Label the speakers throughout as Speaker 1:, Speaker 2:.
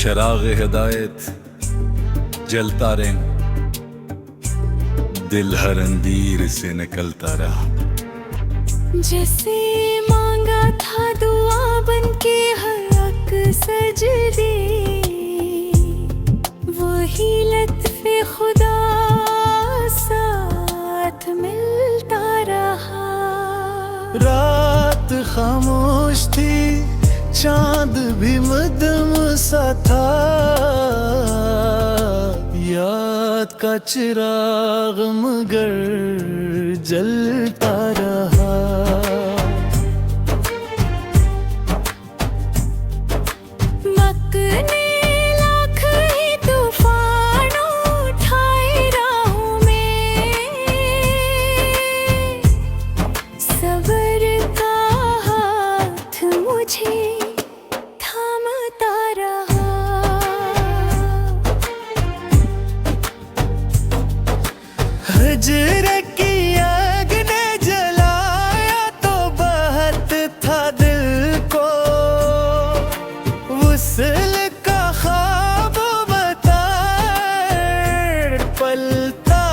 Speaker 1: चराग हिदायत जलता रहे, दिल हर अंधीर से निकलता रहा।
Speaker 2: जैसे मांगा था दुआ बनके हक सजदे, वही लत्फ़े खुदा साथ मिलता रहा।
Speaker 3: रात खामोश थी, चांद भी मदम सा था, याद का चिराग मगर जलता रहा। हिज्र की आग ने जलाया तो बहत था दिल को, वुसल का ख्वाब बताए पलता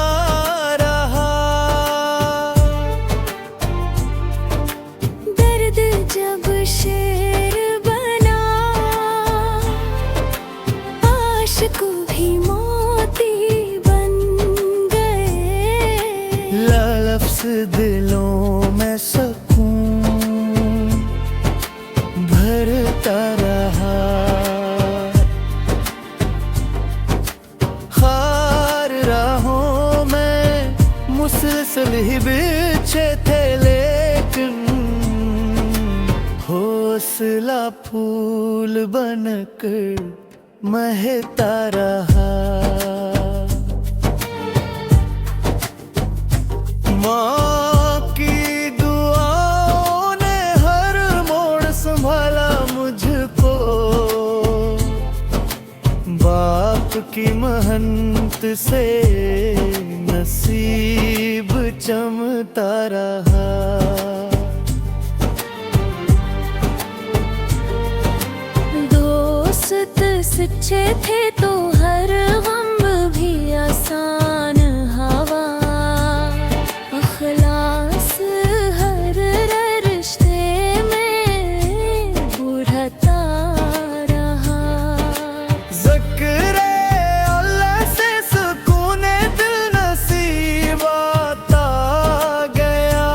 Speaker 3: रहा।
Speaker 2: दर्द जब शेर बना, आशिक भी मोती
Speaker 3: लफ्ज़ दिलों में सुकून भरता रहा। खार राहों में मुसलसल ही बिछे थे, लेकिन हौसला फूल बनकर महकता रहा। माँ की दुआओं ने हर मोड़ संभाला मुझको, बाप की मेहनत से नसीब चमकता रहा।
Speaker 2: दोस्त सच्चे थे तो हर गम भी आसान हवा, अखलास हर रिश्ते में बुढ़ता रहा।
Speaker 3: ज़िक्र अल्लाह से सुकून दिल नसीब आता गया,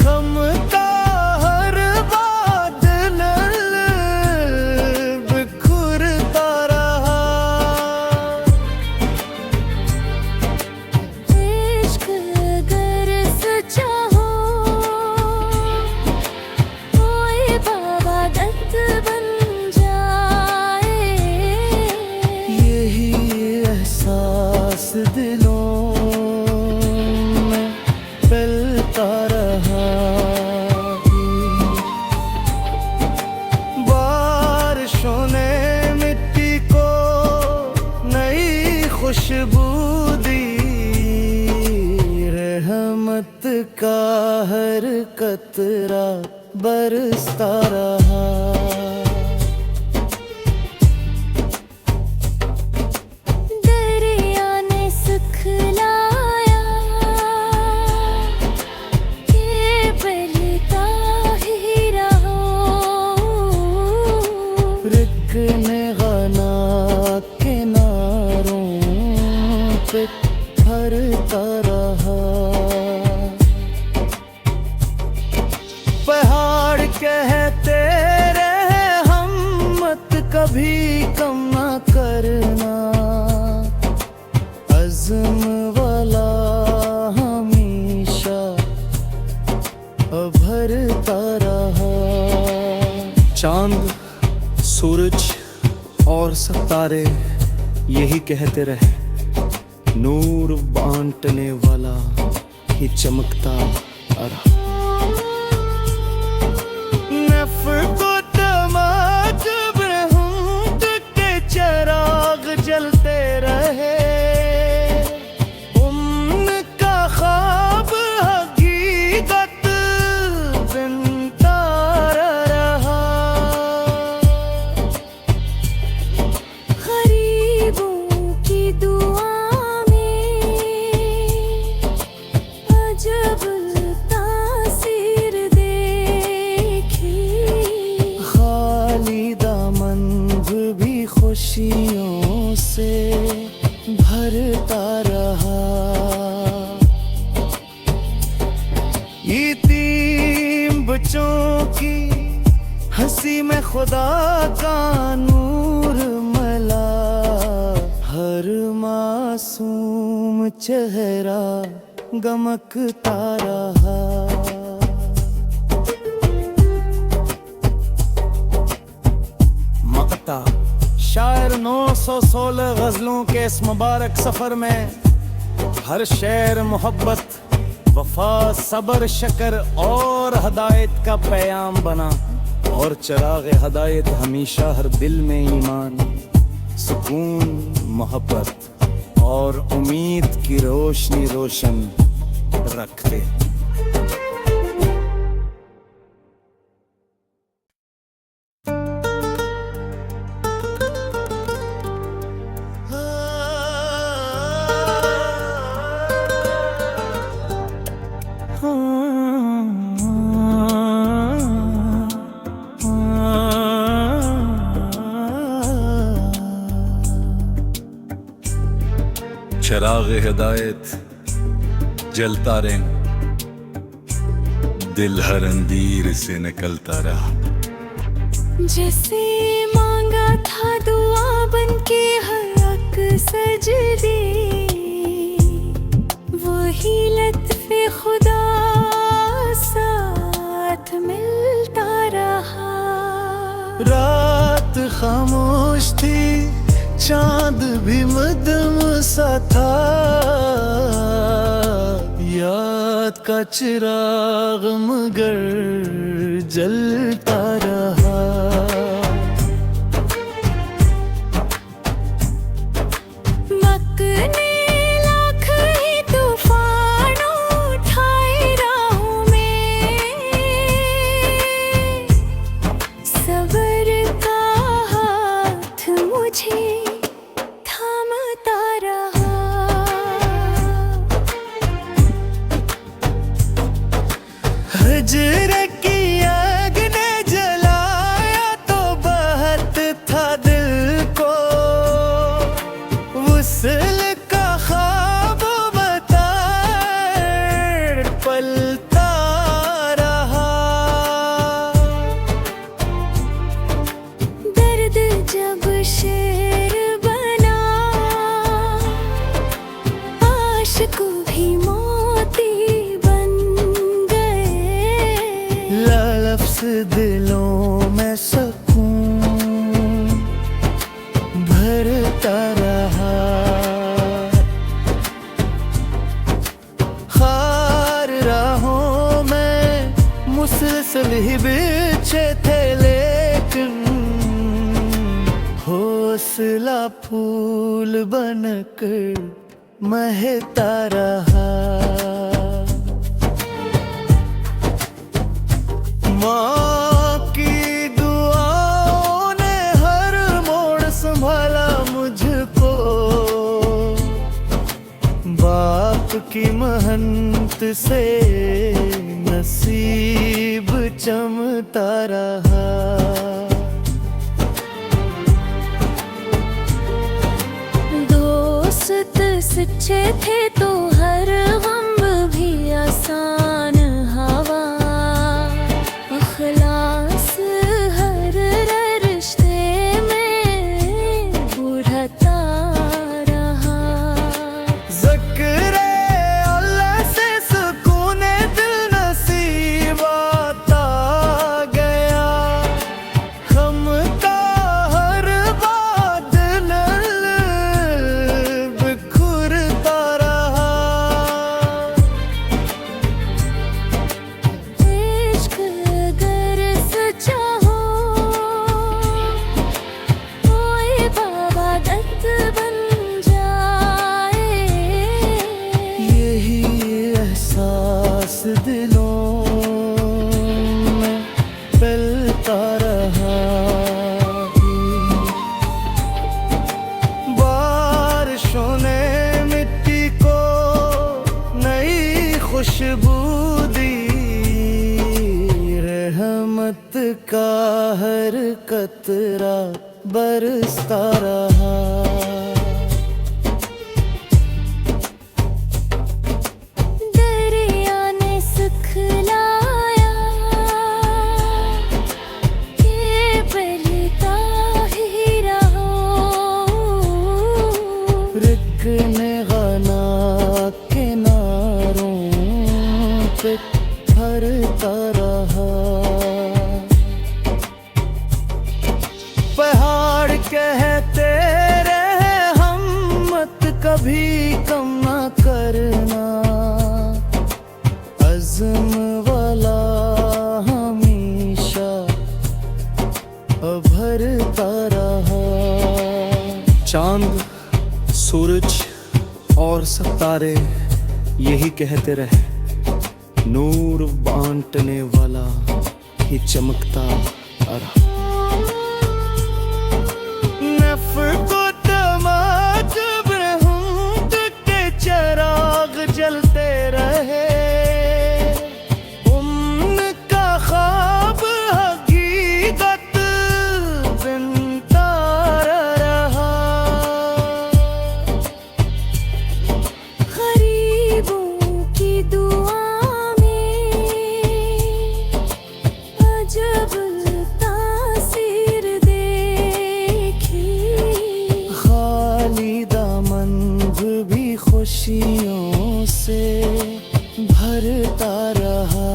Speaker 3: हम का हर बादल बिखरता रहा। दिलों में फैलता रहा। बारिशों ने मिट्टी को नई खुशबू दी, रहमत का हर कतरा बरसता रहा। भरता रहा। पहाड़ कहते रहे हम मत कभी कम ना करना, अज़्म वाला हमेशा भरता रहा।
Speaker 4: चांद, सूरज और सितारे यही कहते रहे, नूर बांटने वाला ही चमकता रहा।
Speaker 3: चिराग जलते रहे, उनका ख्वाब हकीकत बनता रहा। यतीम बच्चों की हंसी में खुदा का नूर मला, हर मासूम चेहरा गमकता रहा। मकता शायर 916 गजलों के इस मुबारक सफर में हर शेर मोहब्बत, वफा, सबर, शकर और हदायत का पैगाम बना। और चिराग हदायत हमेशा हर दिल में ईमान, सुकून, मोहब्बत और उम्मीद की रोशनी रोशन रखते।
Speaker 1: चिराग हिदायत जलता रहे, दिल हर अंधीर से निकलता रहा।
Speaker 2: जैसे मांगा था दुआ बनके हक सजदे, वही लत्फ़े खुदा साथ मिलता रहा।
Speaker 3: रात खामोश थी, चांद भी मदम सा था, याद का चिराग मगर जलता रहा।
Speaker 2: मकने लाख ही तूफान उठाए राहों में, सबर का हाथ मुझे थामता रहा।
Speaker 3: हजर की आग ने जलाया तो बहत था दिल को, वुसल का ख्वाब बताए पलता रहा।
Speaker 2: दर्द जब शेर बना, आशिक भी मोती बन गए।
Speaker 3: लफ्ज़ दिलों में सुकून भरता रहा। खार राहों में मुसलसल ही बिछे थे, लेकिन हौसला फूल बनकर महकता रहा। माँ की दुआओं ने हर मोड़ संभाला मुझको, बाप की महंत से नसीब चमता रहा।
Speaker 2: दोस्त सच्चे थे तो हर गम भी आसान हवा, अखलास हर रिश्ते में बुढ़ता रहा।
Speaker 3: ज़िक्र अल्लाह से सुकून दिल नसीब आता गया, हम का हर बादल बिखरता रहा।
Speaker 2: इश्क अगर सच्चा हो, कोई इबादत बन जाए।
Speaker 3: यही एहसास दिलों में फैलता रहा। बारिशों ने मिट्टी को नई खुशबू दी, रहमत का हर कतरा बरसता रहा।
Speaker 2: दरिया ने सुख
Speaker 4: भरता रहा। पहाड़ कहते रहे हिम्मत कभी कम ना करना, अज़्म वाला हमेशा भरता रहा। चांद, सूरज और सितारे यही कहते रहे, नूर बांटने वाला ही चमकता रहा। चिराग जलते रहे, उनका ख्वाब हकीकत बनता रहा।
Speaker 2: गरीबों की दुआ में अजब तासीर देखी,
Speaker 4: खाली दामन भी खुशियों से भरता रहा।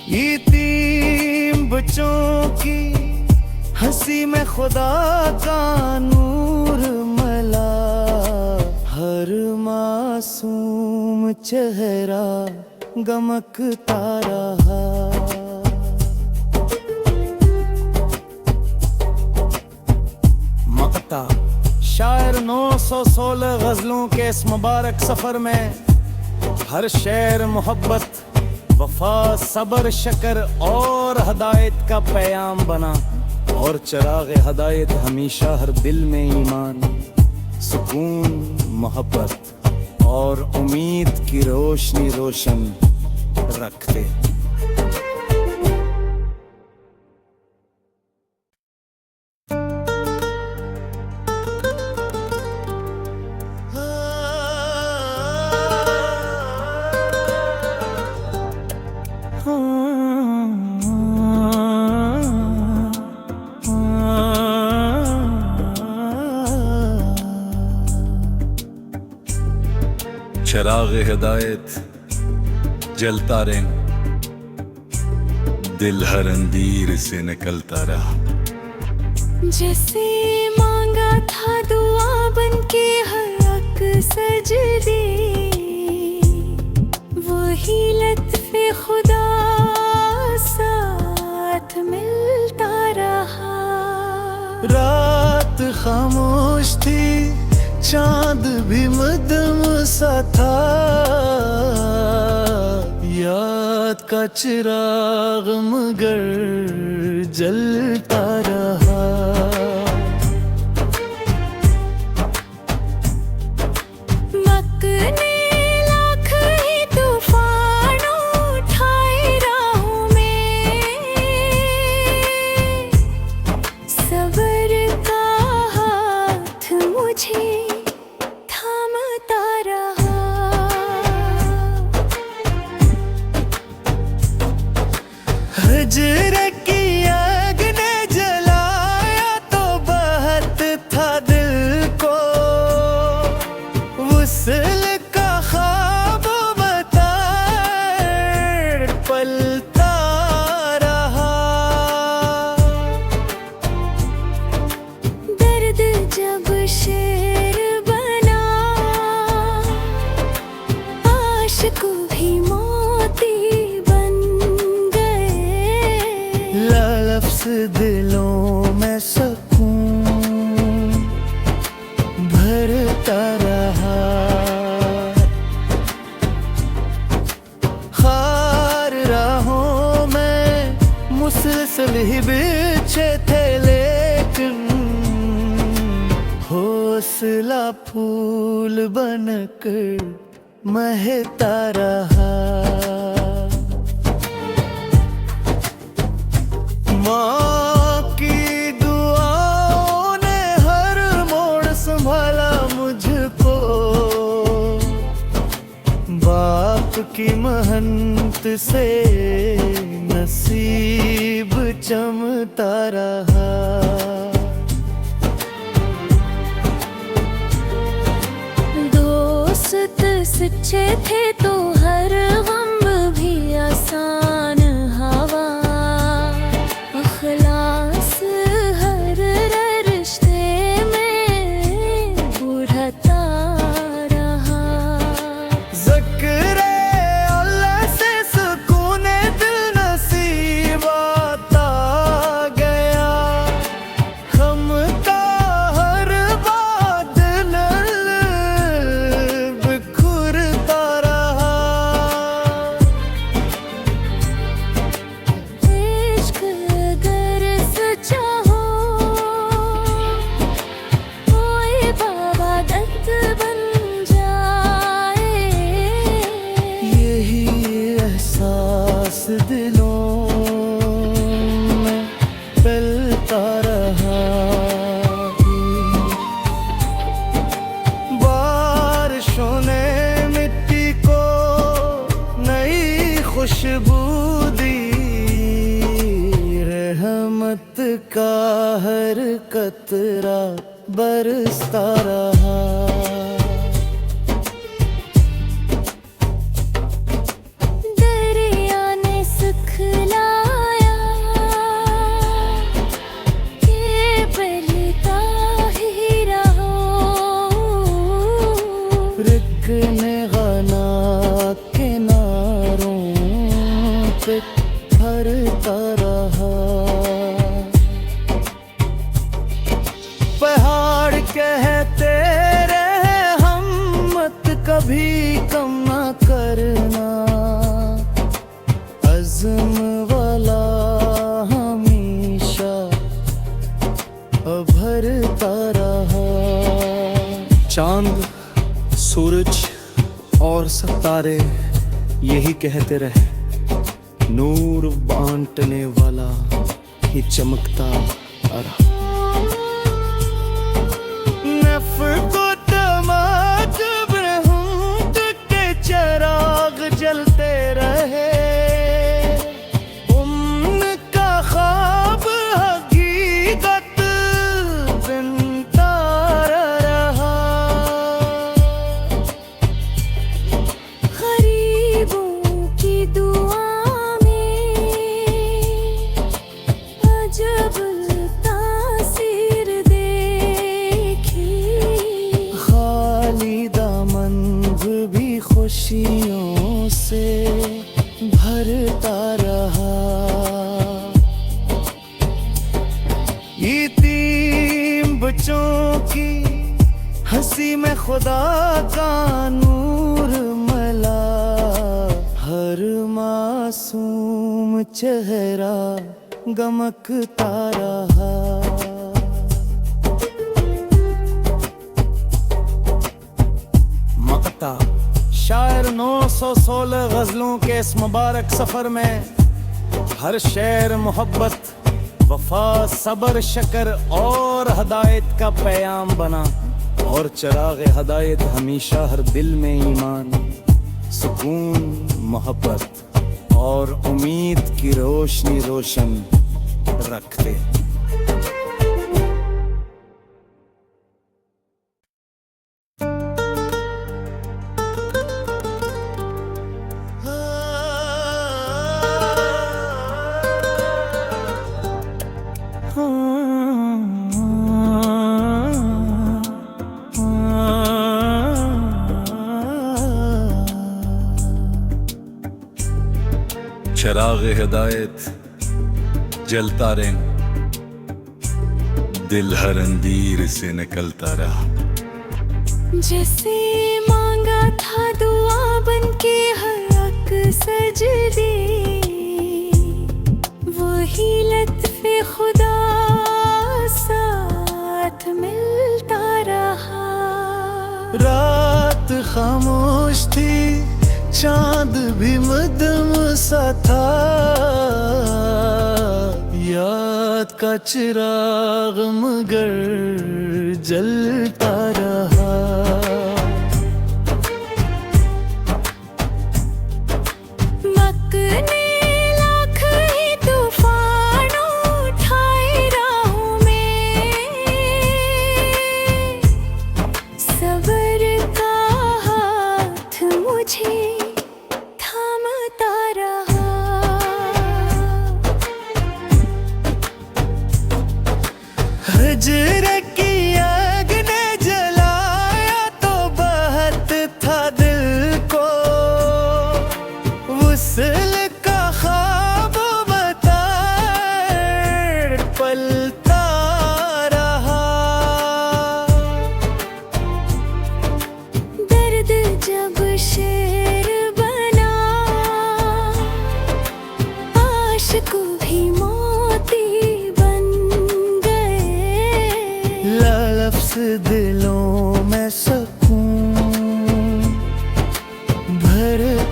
Speaker 4: यतीम बच्चों की हंसी में खुदा का नूर मला, हर मासूम चेहरा गमकता रहा।
Speaker 3: मकता शायर 916 गज़लों के इस मुबारक सफ़र में हर शेर मोहब्बत, वफा, सबर, शकर और हदायत का पैगाम बना। और चिराग हदायत हमेशा हर दिल में ईमान, सुकून, मोहब्बत और उम्मीद की रोशनी रोशन रखते।
Speaker 1: चिराग हिदायत जलता रहे, दिल हर अंधीर से निकलता रहा।
Speaker 2: जैसे मांगा था दुआ बनके हक सजदे, वही लत्फ़े खुदा साथ मिलता रहा।
Speaker 4: रात खामोश थी, चांद भी मदम सा था, याद का चिराग मगर जलता रहा।
Speaker 2: मकने लाख ही तूफान उठाए राहों में, सबर का हाथ मुझे थामता रहा।
Speaker 4: हजर की आग ने जलाया तो बहत था दिल को, वुसल का ख्वाब बता पलता रहा।
Speaker 2: दर्द जब शेर बना, आशिक भी मोती बन गए।
Speaker 4: लफ्ज़ दिलों में सुकून भरता रहा। खार राहों में मुसलसल ही बिछे थे, लेकिन हौसला फूल बनकर महकता रहा। माँ की दुआओं ने हर मोड़ संभाला मुझको, बाप की महंत से नसीब चमता रहा।
Speaker 2: दोस्त सच्चे थे तो हर गम भी आसान हवा अखलास हर रिश्ते में उड़ता रहा
Speaker 4: ज़िक्र अल्लाह से सुकून दिल नसीब आता गया हम का हर बादल बिखरता रहा
Speaker 2: इश्क अगर सच्चा हो कोई इबादत बन जाए
Speaker 4: यही एहसास दिलों में फैलता रहा बारिशों ने मिट्टी को नई खुशबू दी रहमत का हर कतरा बरसता रहा
Speaker 2: दरिया ने सिखलाया कि बहता ही रहो
Speaker 4: रिक ने गाना किनारों पे भरता रहा पहाड़ कहते रहे हम मत कभी कम ना करना अज़्म वाला हमेशा भरता रहा चांद सूरज और सितारे यही कहते रहे नूर बांटने वाला ही चमकता रहा नफ को तमाच ब्रह्म के चिराग जलते रहे उनका ख्वाब हकीकत बनता रहा
Speaker 2: गरीबों की दुआ में अजब तासीर देखी
Speaker 4: खाली दामन भी खुशियों से भरता रहा यतीम बच्चों की हंसी में खुदा का नूर मला हर मासूम चेहरा गमकता रहा मकता शायर 916 गजलों के इस मुबारक सफर में हर शेर मोहब्बत वफा सबर शकर और हदायत का पैगाम बना और चिराग हदायत हमेशा हर दिल में ईमान सुकून मोहब्बत और उम्मीद की रोशनी रोशन रखते
Speaker 1: चिराग हिदायत जलता रहे दिल हर अंधीर से निकलता रहा
Speaker 2: जैसे मांगा था दुआ बन के हक सजदे वही लत्फ़े खुदा साथ मिलता रहा
Speaker 4: रात खामोश थी चांद भी मदम सा था याद का चिराग मगर जलता रहा
Speaker 2: मकने लाख ही तूफान उठाए राहों में सबर का हाथ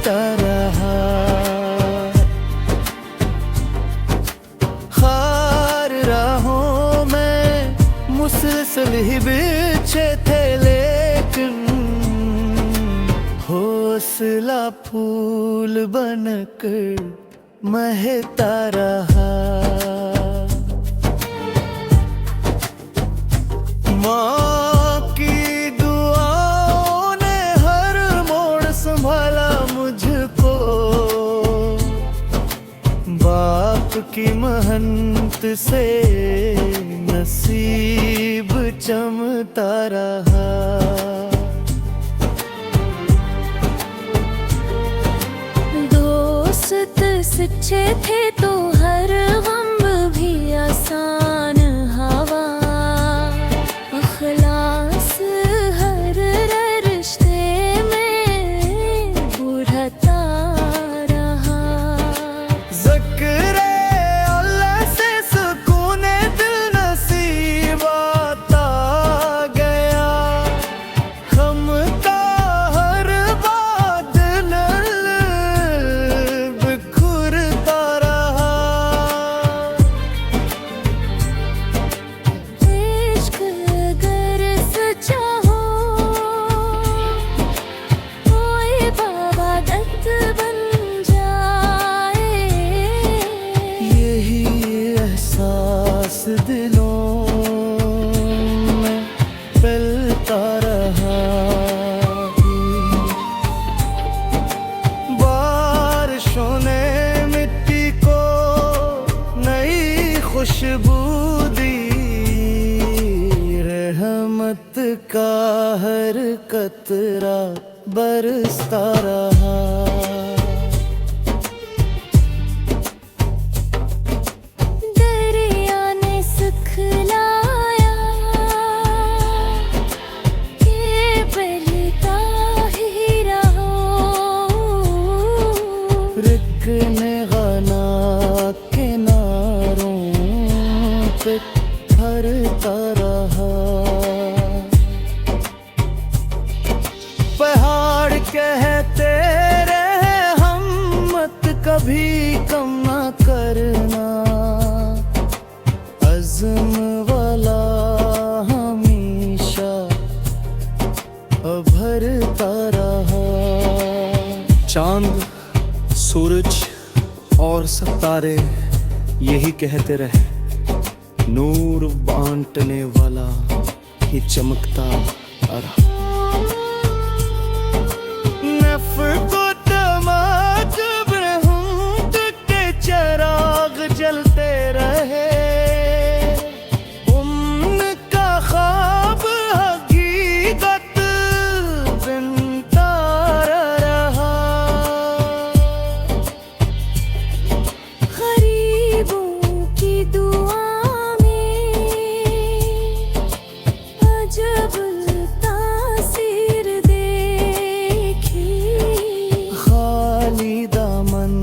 Speaker 3: भरता रहा। खार राहों में मुसलसल ही बिछे थे, लेकिन हौसला फूल बनकर महता रहा। माँ की दुआओं ने हर मोड़ संभाला मुझको, बाप की मेहनत से नसीब चमकता रहा।
Speaker 2: दोस्त सच्चे थे तो हर गम भी आसान हवा। अखलास हर रिश्ते में बुढ़ता रहा।
Speaker 3: ज़िक्र अल्लाह से सुकून दिल नसीब आता गया। हम का हर बादल बिखरता रहा।
Speaker 2: इश्क अगर सच्चा हो, कोई इबादत बन जाए।
Speaker 3: यही एहसास दिलों में फैलता रहा। बारिशों ने मिट्टी को नई खुशबू दी। रहमत का हर कतरा बरसता रहा।
Speaker 2: दरिया ने सिखलाया कि बहता ही रहो।
Speaker 3: रिक ने गाना किनारों पे भरता रहा। पहाड़ कहते रहे हम मत कभी कम ना करना। अज़्म वाला हमेशा भरता रहा। चांद, सूरज और सितारे यही कहते रहे, नूर बांटने वाला ही चमकता रहा। नफ को तमाच ब्रह्म के चिराग जलते रहे। उनका ख्वाब हकीकत बनता रहा।
Speaker 2: गरीबों की दुआ में अजब तासीर देखी।
Speaker 3: खाली दामन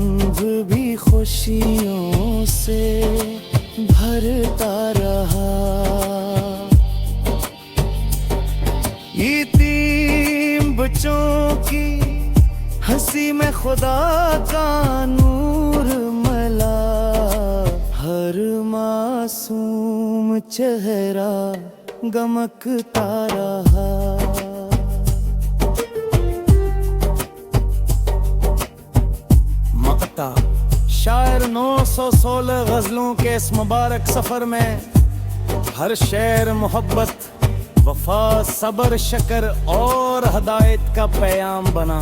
Speaker 3: भी खुशियों से भरता रहा। यतीम बच्चों की हंसी में खुदा का नूर मला। हर मासूम चेहरा गमकता रहा। मकता शायर 916 गजलों के इस मुबारक सफर में हर शेर मोहब्बत, वफा, सबर, शकर और हदायत का पैगाम बना।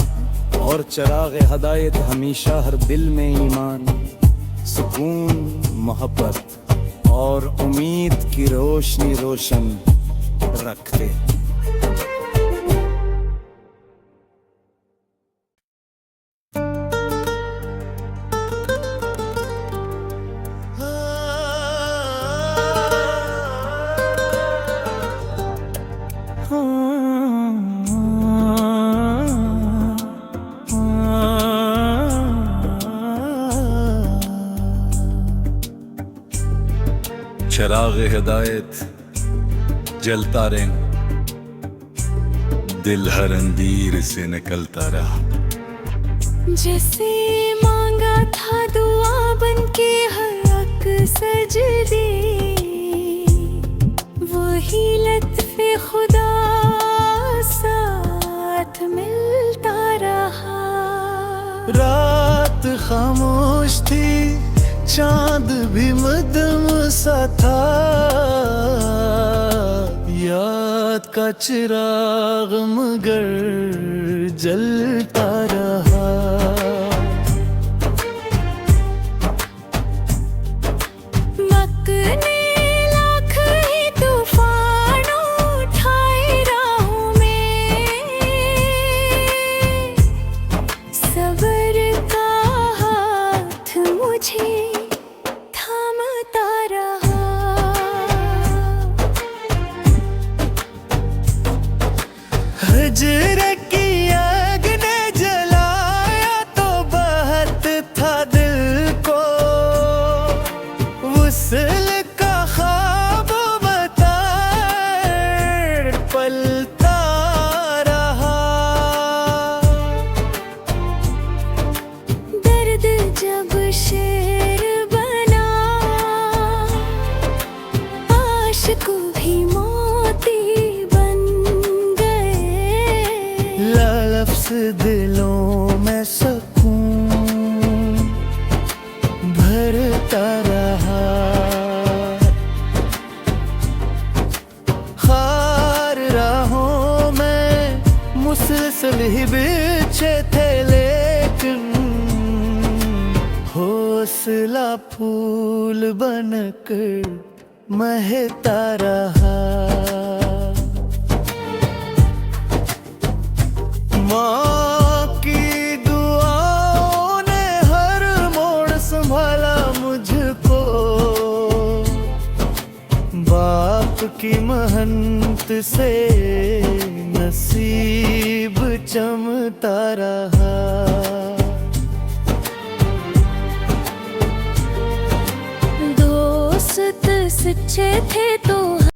Speaker 3: और चिराग हदायत हमेशा हर दिल में ईमान, सुकून, मोहब्बत और उम्मीद की रोशनी रोशन रखते।
Speaker 1: चिराग हिदायत जलता रहे, दिल हर अंधीर से निकलता रहा।
Speaker 2: जैसे मांगा था दुआ बन के हक सजदे, वही लत्फ़े खुदा साथ मिलता रहा।
Speaker 3: रात खामोश थी, चांद भी मदम सा था, याद का चिराग मगर जलता रहा।
Speaker 2: मकने लाख ही तूफान उठाए राहों में, सब्र का हाथ मुझे थामता रहा।
Speaker 3: हजर की आग ने जलाया तो बहत था दिल को, वुसल का ख्वाब बताए पलता रहा।
Speaker 2: दर्द जब शेर बना, आशिक भी मोती बन गए।
Speaker 3: लफ्ज़ दिलों में सुकून भरता रहा। खार राहों में मुसलसल ही बिछे थे, लेकिन हौसला फूल बनकर महता रहा। माँ की दुआओं ने हर मोड़ संभाला मुझको, बाप की मेहनत से नसीब चमता रहा।
Speaker 2: दोस्त सच्चे थे तो